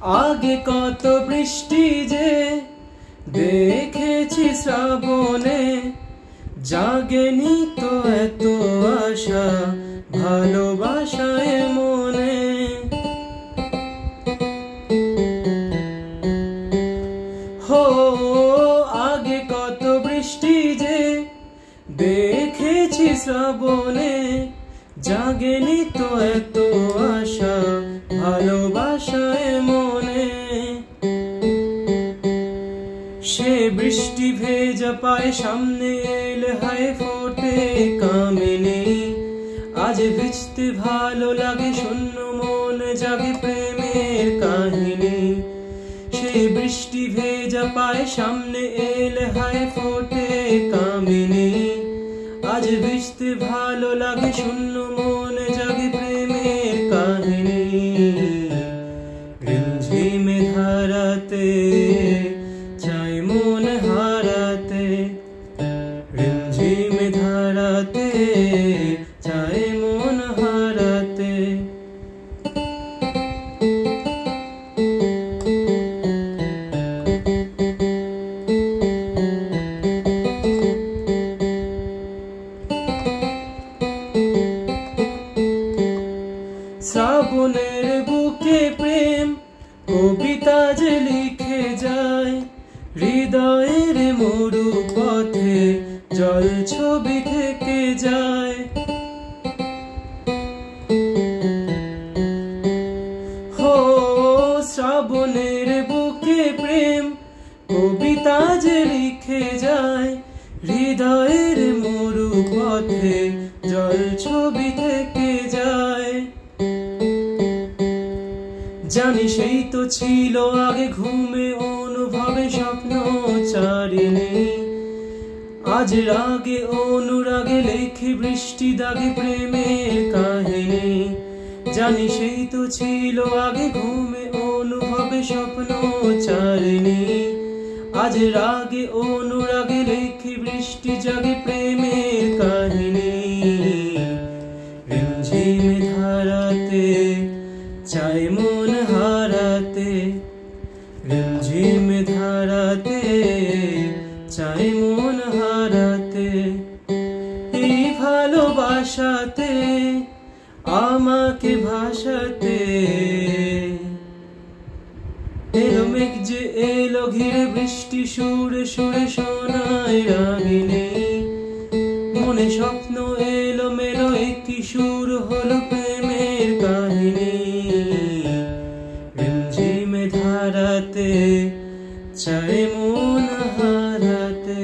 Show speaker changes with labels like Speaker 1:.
Speaker 1: आगे कत बृष्टि जे देखेछि श्रावणे जागेनी तो एत आशा भालोबासाय मने हो आगे कत बृष्टि जे देखेछि श्रावणे जागेनी तो एत आशा भालोबासाय मने से बृष्टि भेजा पाए सामने एले हाय फोटे कामिनी आज भिजते भालो लागे शून्य मन जागे प्रेमेर काहिनी से बृष्टि भेजा पाए सामने एले हाय फोटे कामिनी आज भिजते भालो लागे शून्य मन जागे प्रेमेर काहिनी रिमझिमे धाराते चाय मन हाराते रिमझिमे धाराते चाय मन हाराते শ্রাবণের বুকে প্রেম কবিতা যে লিখে যায় হৃদয়ের মরু পথে জল ছবি থেকে যায় হো শ্রাবণের বুকে প্রেম কবিতা যে লিখে যায় হৃদয়ের মরু পথে জল ছবি থেকে যায় জানি সেই তো ছিল আগে ঘুমে অনুভবে স্বপ্ন চারিণী আজ রাগে অনুরাগে লেখে বৃষ্টি দাগে প্রেমের কাহিনী জানি সেই তো ছিল আগে ঘুমে অনুভবে স্বপ্ন চারিণী আজ রাগে অনুরাগে লেখে বৃষ্টি জাগে প্রেমের কাহিনী রিমঝিমে ধারাতে চাই মন হারাতে रिमझिमे धाराते चाय मन हाराते এই ভালোবাসাতে আমাকে ভাসাতে এলো মেঘ যে এলো ঘিরে বৃষ্টি সুরে সুরে শোনায় রাগিনী মনে স্বপ্ন এলো মেলো একই সুর হলো প্রেমের কাহিনী रिमझिमे धाराते चाय मन हाराते।